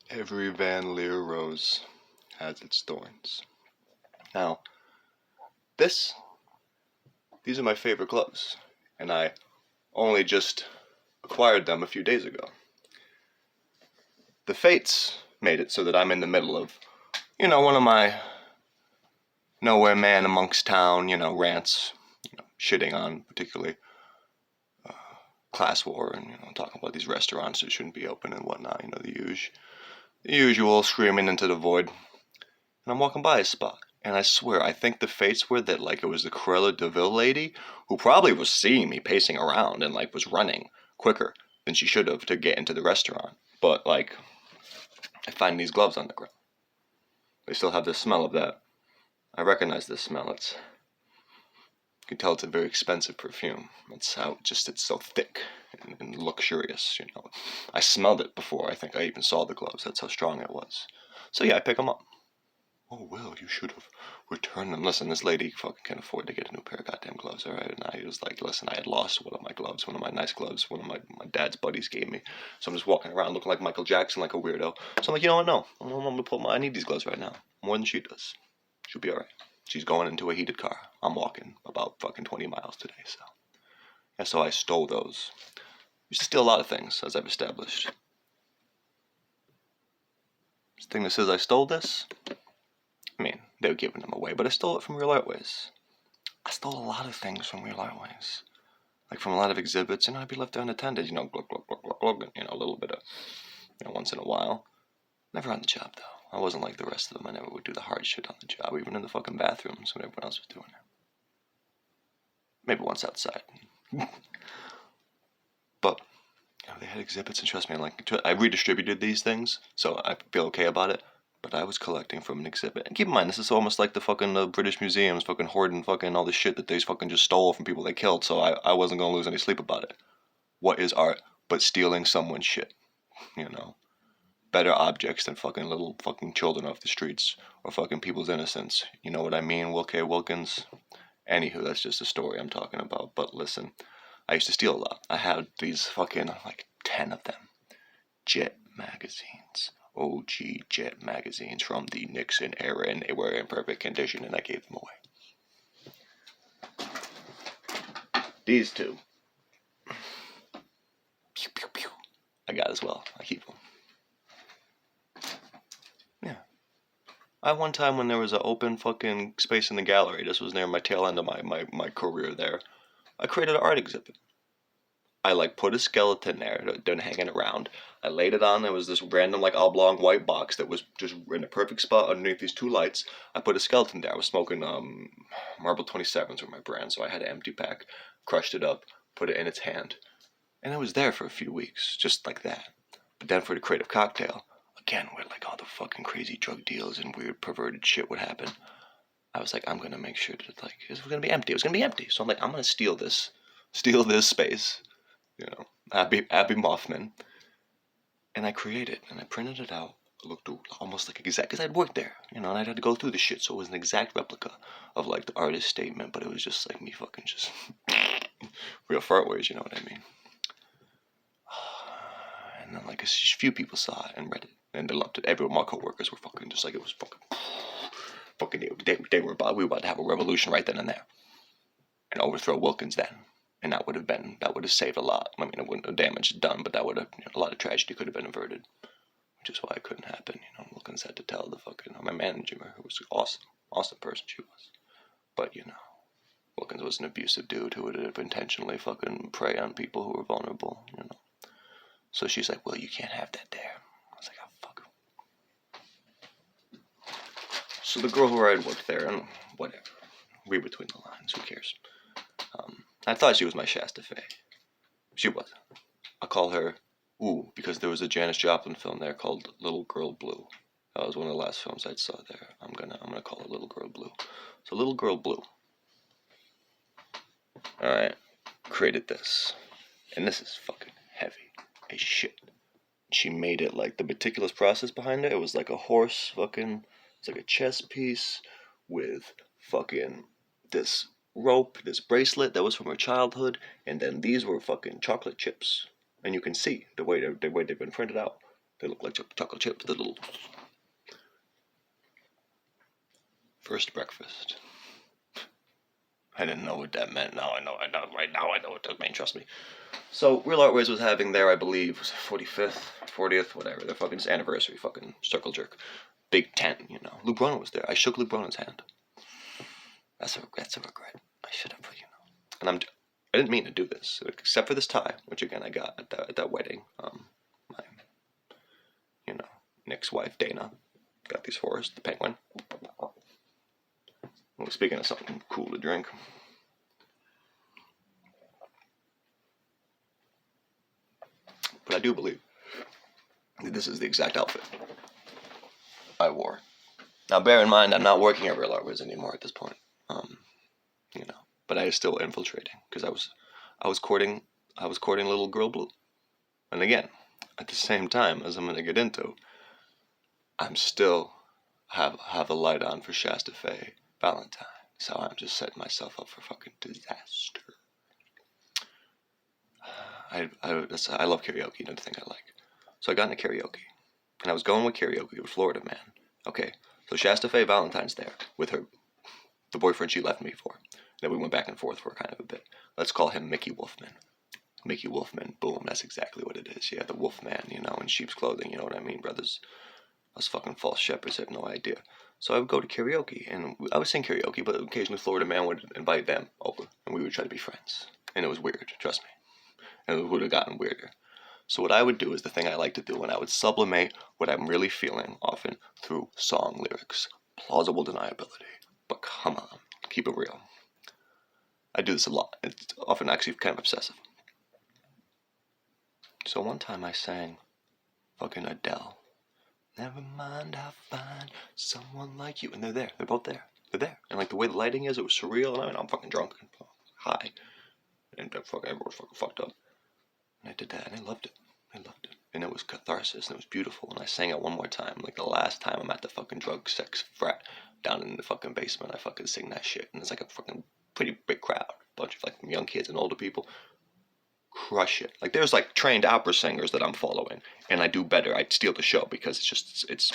Every Van Leer rose has its thorns. Now, these are my favorite gloves, and I only just acquired them a few days ago. The fates made it so that I'm in the middle of, one of my nowhere man amongst town, rants, shitting on particularly class war and, talking about these restaurants that shouldn't be open and whatnot, the usual screaming into the void. And I'm walking by a spot, and I swear, I think the fates were that, it was the Cruella de Vil lady who probably was seeing me pacing around and, was running quicker than she should have to get into the restaurant. But, I find these gloves on the ground. They still have the smell of that. I recognize this smell. You can tell it's a very expensive perfume. It's so thick and luxurious, I smelled it before I think I even saw the gloves. That's how strong it was. So yeah, I pick them up. Oh, well, you should have returned them. Listen, this lady fucking can't afford to get a new pair of goddamn gloves, alright? And I was like, listen, I had lost one of my gloves, one of my nice gloves, one of my dad's buddies gave me. So I'm just walking around looking like Michael Jackson, like a weirdo. So I'm like, you know what, no. I'm gonna I need these gloves right now. More than she does. She'll be alright. She's going into a heated car. I'm walking about fucking 20 miles today, so. Yeah, so I stole those. I used to steal a lot of things, as I've established. This thing that says I stole this, I mean, they were giving them away, but I stole it from Real Artways. I stole a lot of things from Real Artways. From a lot of exhibits, I'd be left there unattended, glug, glug, glug, glug, glug, a little bit of, once in a while. Never on the job, though. I wasn't like the rest of them. I never would do the hard shit on the job, even in the fucking bathrooms when everyone else was doing it. Maybe once outside. But, they had exhibits, and trust me, I redistributed these things, so I feel okay about it. But I was collecting from an exhibit. And keep in mind, this is almost like the fucking British museums fucking hoarding fucking all the shit that they fucking just stole from people they killed, so I wasn't gonna lose any sleep about it. What is art but stealing someone's shit? Better objects than fucking little fucking children off the streets or fucking people's innocence. You know what I mean, Will K. Wilkins? Anywho, that's just a story I'm talking about. But listen, I used to steal a lot. I had these fucking 10 of them. Jet magazines. OG Jet magazines from the Nixon era, and they were in perfect condition, and I gave them away. These two, pew, pew, pew, I got as well. I keep them. Yeah. I one time when there was an open fucking space in the gallery, this was near my tail end of my career there, I created an art exhibit. I put a skeleton there, done hanging around. I laid it on. There was this random oblong white box that was just in a perfect spot underneath these two lights. I put a skeleton there. I was smoking Marble 27s were my brand, so I had an empty pack, crushed it up, put it in its hand, and it was there for a few weeks, just like that. But then for the creative cocktail, again where all the fucking crazy drug deals and weird perverted shit would happen, I was like, I'm gonna make sure that it was gonna be empty. It was gonna be empty. So I'm gonna steal this space. Abby Moffman. And I created and I printed it out. It looked almost exact, because I'd worked there, and I'd had to go through the shit, so it was an exact replica of the artist's statement, but it was just me fucking just real fartways, you know what I mean? And then a few people saw it and read it, and they loved it. Everyone, my coworkers were fucking just it was fucking they were we were about to have a revolution right then and there, and overthrow Wilkins then. And that would have saved a lot. I mean, it wouldn't have damage done, but that would have, a lot of tragedy could have been averted. Which is why it couldn't happen. Wilkins had to tell the fucking, my manager, who was an awesome person she was. But, Wilkins was an abusive dude who would have intentionally fucking prey on people who were vulnerable, So she's like, well, you can't have that there. I was like, oh, fuck. So the girl who I had worked there, and whatever. Read between the lines, who cares? I thought she was my Shasta Faye. She wasn't. I call her Ooh because there was a Janis Joplin film there called Little Girl Blue. That was one of the last films I saw there. I'm gonna call her Little Girl Blue. So Little Girl Blue. Alright. Created this. And this is fucking heavy as shit. She made it the meticulous process behind it. It was a horse fucking, it's a chess piece with fucking this rope, this bracelet that was from her childhood, and then these were fucking chocolate chips. And you can see the way they've been printed out. They look like chocolate chips, the little... First breakfast. I didn't know what that meant. Now I know. Right now I know what that means, trust me. So, Real Artways was having their, I believe, was it 45th, 40th, whatever, their fucking anniversary, fucking circle jerk. Big tent, you know. Luke Bronin was there. I shook Luke Bronin's hand. That's a regret. I should have, And I didn't mean to do this, except for this tie, which again I got at that wedding. My, Nick's wife, Dana, got these for us, the penguin. Well, speaking of something cool to drink. But I do believe that this is the exact outfit I wore. Now, bear in mind, I'm not working at Real Artways anymore at this point. But I was still infiltrating because I was courting little girl Blue. And again, at the same time, as I'm gonna get into, I'm still have a light on for Shasta Faye Valentine. So I'm just setting myself up for fucking disaster. I love karaoke, another thing I like. So I got into karaoke. And I was going with karaoke with Florida Man. Okay, so Shasta Faye Valentine's there with the boyfriend she left me for. Then we went back and forth for kind of a bit. Let's call him Mickey Wolfman. Mickey Wolfman, boom, that's exactly what it is. Yeah, the Wolfman, in sheep's clothing, you know what I mean, brothers? Us fucking false shepherds have no idea. So I would go to karaoke, and I would sing karaoke, but occasionally Florida Man would invite them over, and we would try to be friends. And it was weird, trust me. And it would have gotten weirder. So what I would do is the thing I like to do, and I would sublimate what I'm really feeling, often through song lyrics. Plausible deniability. But come on, keep it real. I do this a lot. It's often actually kind of obsessive. So one time I sang fucking Adele. Never mind, I'll find someone like you. And they're there. They're both there. They're there. And like the way the lighting is, it was surreal. And I'm fucking drunk and high. And everyone was fucking fucked up. And I did that and I loved it. And it was catharsis and it was beautiful. And I sang it one more time. Like the last time I'm at the fucking drug sex frat down in the fucking basement, I fucking sing that shit. And it's like a fucking pretty big crowd. Bunch of like young kids and older people. Crush it. Like there's like trained opera singers that I'm following. And I do better. I steal the show because it's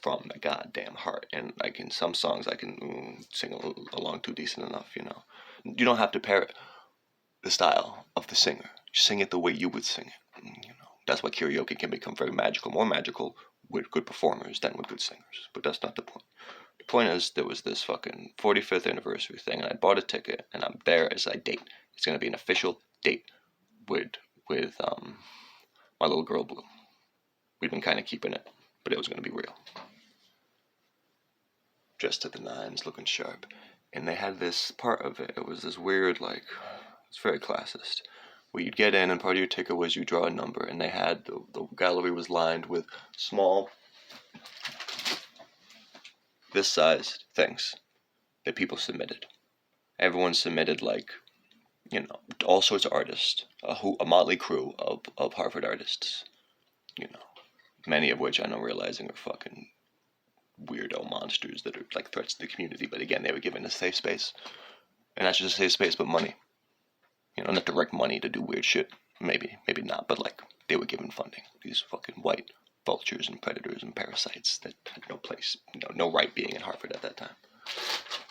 from the goddamn heart. And like in some songs I can sing along too decent enough, You don't have to parrot the style of the singer. You sing it the way you would sing it. That's why karaoke can become very magical, more magical with good performers than with good singers. But that's not the point. The point is there was this fucking 45th anniversary thing, and I bought a ticket, and I'm there as I date. It's gonna be an official date with my little girl Blue. We've been kind of keeping it, but it was gonna be real. Dressed to the nines, looking sharp, and they had this part of it. It was this weird, it's very classist. Where you'd get in and part of your ticket was you draw a number, and they had the gallery was lined with small, this sized things that people submitted. Everyone submitted all sorts of artists, a motley crew of Harvard artists, many of which I know realizing are fucking weirdo monsters that are like threats to the community. But again, they were given a safe space, and not just a safe space, but money. Not direct money to do weird shit. Maybe not, but they were given funding. These fucking white vultures and predators and parasites that had no place, no right being in Harvard at that time.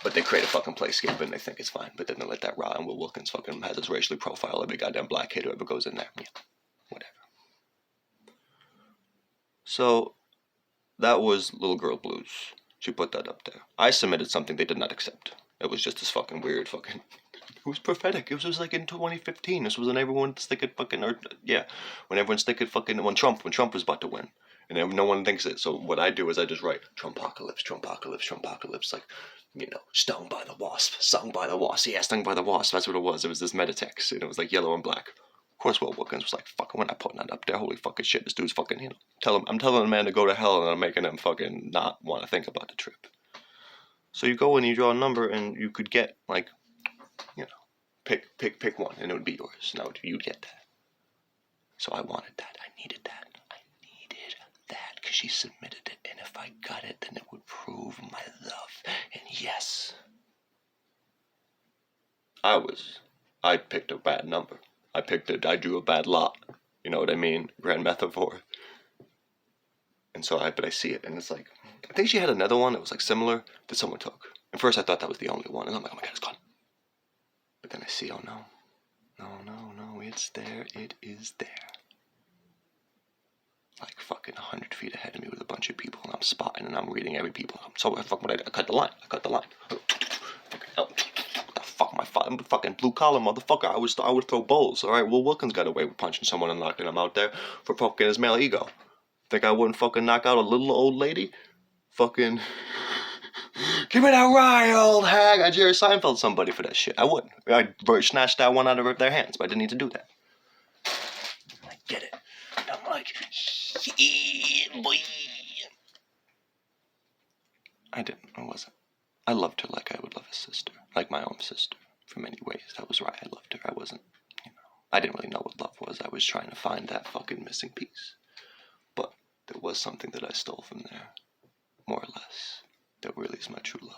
But they create a fucking playscape and they think it's fine. But then they let that rot, and Will Wilkins fucking has his racially profile every goddamn black kid who ever goes in there. Yeah, whatever. So that was Little Girl Blues. She put that up there. I submitted something they did not accept. It was just this fucking weird fucking... It was prophetic. It was like in 2015. This was when everyone's thinking fucking... when everyone's thinking fucking... When Trump was about to win. And no one thinks it. So what I do is I just write Trumpocalypse, Trumpocalypse, Trumpocalypse. Stung by the wasp, stung by the wasp. Yeah, stung by the wasp. That's what it was. It was this metatext. And it was like yellow and black. Of course, Will Wilkins was like, fuck, we're not putting that up there. Holy fucking shit. This dude's fucking, I'm telling the man to go to hell, and I'm making him fucking not want to think about the trip. So you go and you draw a number, and you could get, pick one, and it would be yours. Now you'd get that. So I wanted that. I needed that. Because she submitted it, and if I got it, then it would prove my love. And yes, I picked a bad number. I drew a bad lot. You know what I mean? Grand metaphor. And so but I see it, and it's like, I think she had another one that was like similar that someone took. At first I thought that was the only one, and I'm like, oh my god, it's gone. But then I see, oh no, it's there, it is there. Like fucking 100 feet ahead of me with a bunch of people, and I'm spotting and I'm reading every people. So I cut the line. I'm a fucking blue collar motherfucker. I would throw bowls. All right, Will Wilkins got away with punching someone and knocking him out there for fucking his male ego. Think I wouldn't fucking knock out a little old lady? Fucking give me that rye, old hag. I Jerry Seinfeld somebody for that shit. I wouldn't. I'd snatch that one out of their hands, but I didn't need to do that. I get it. I'm like, yeah, boy. I didn't. I wasn't. I loved her like I would love a sister, like my own sister. For many ways, that was right. I loved her. I wasn't, I didn't really know what love was. I was trying to find that fucking missing piece. But there was something that I stole from there, more or less, that really is my true love.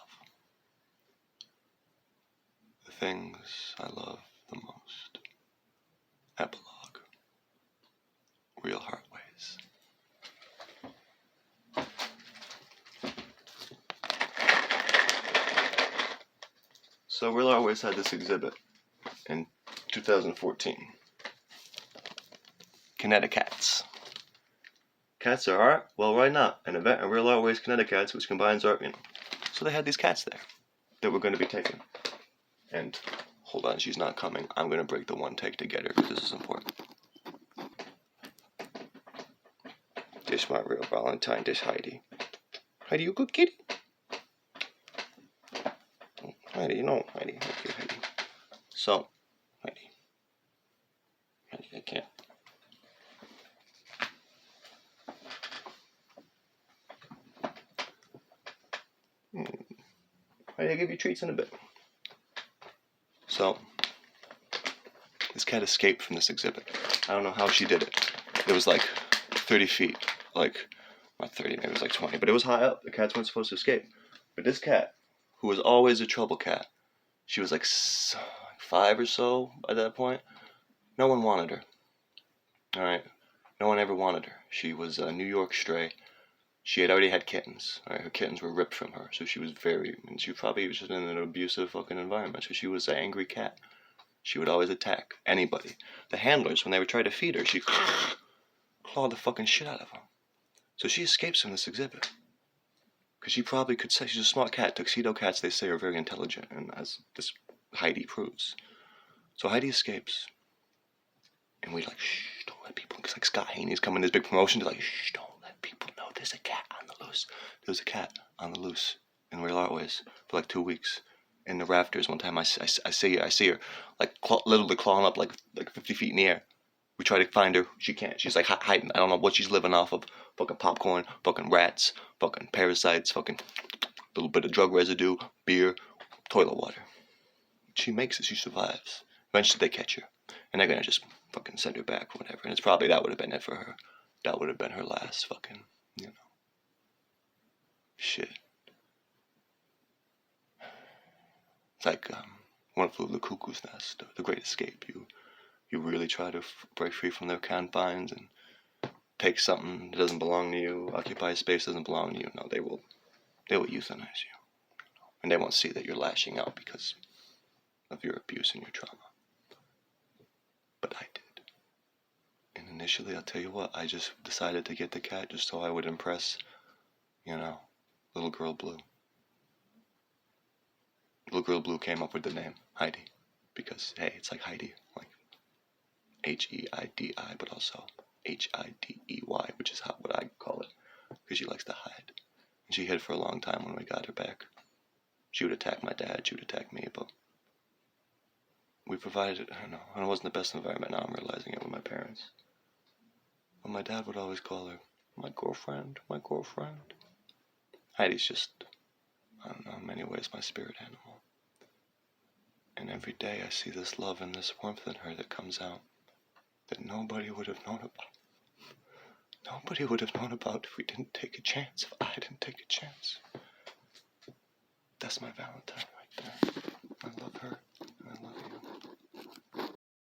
The things I love the most. Epilogue. Real Heartways. So Real Heartways had this exhibit in 2014. Kinetic Cats. Cats are art? Well, why not? An event in Real Heartways Kinetic Cats, which combines art, So they had these cats there that were going to be taken. And, hold on, she's not coming. I'm going to break the one take to get her, because this is important. This my real Valentine, this Heidi. Heidi, you good kitty? Heidi, no, Heidi. Okay, Heidi. So, Heidi, I can't. I'll give you treats in a bit. So, this cat escaped from this exhibit. I don't know how she did it. It was like 30 feet. Like, not 30, maybe it was like 20. But it was high up. The cats weren't supposed to escape. But this cat, who was always a trouble cat, she was like 5 or so at that point. No one wanted her. Alright? No one ever wanted her. She was a New York stray. She had already had kittens. Right? Her kittens were ripped from her, so she was she probably was just in an abusive fucking environment. So she was an angry cat. She would always attack anybody. The handlers, when they would try to feed her, she clawed the fucking shit out of them. So she escapes from this exhibit. Because she probably could say, she's a smart cat. Tuxedo cats, they say, are very intelligent, and as this Heidi proves. So Heidi escapes. And we like, shh, don't let people, because like Scott Haney's coming this big promotion, they're like, shh, don't let people know there's a cat on the loose. There was a cat on the loose in Real Heartways for like 2 weeks. In the rafters, one time I see her, like literally clawing up like 50 feet in the air. We try to find her, she can't. She's like hiding. I don't know what she's living off of. Fucking popcorn, fucking rats, fucking parasites, fucking little bit of drug residue, beer, toilet water. She makes it, she survives. Eventually they catch her. And they're gonna just fucking send her back or whatever. And it's probably, that would have been it for her. That would have been her last fucking, shit. It's like One Flew Over the Cuckoo's Nest, The Great Escape. You really try to break free from their confines and take something that doesn't belong to you, occupy a space that doesn't belong to you. No, they will euthanize you. And they won't see that you're lashing out because of your abuse and your trauma. But I did. And initially, I'll tell you what, I just decided to get the cat just so I would impress, little girl Blue. Little girl Blue came up with the name Heidi because, hey, it's like Heidi, like Heidi, but also Hidey, which is what I call it, because she likes to hide. And she hid for a long time when we got her back. She would attack my dad, she would attack me, but we provided, I don't know, and it wasn't the best environment. Now I'm realizing it with my parents. But my dad would always call her my girlfriend. Heidi's just, I don't know, in many ways my spirit animal. And every day I see this love and this warmth in her that comes out that nobody would have known about. Nobody would have known about if we didn't take a chance, if I didn't take a chance. That's my Valentine right there. I love her.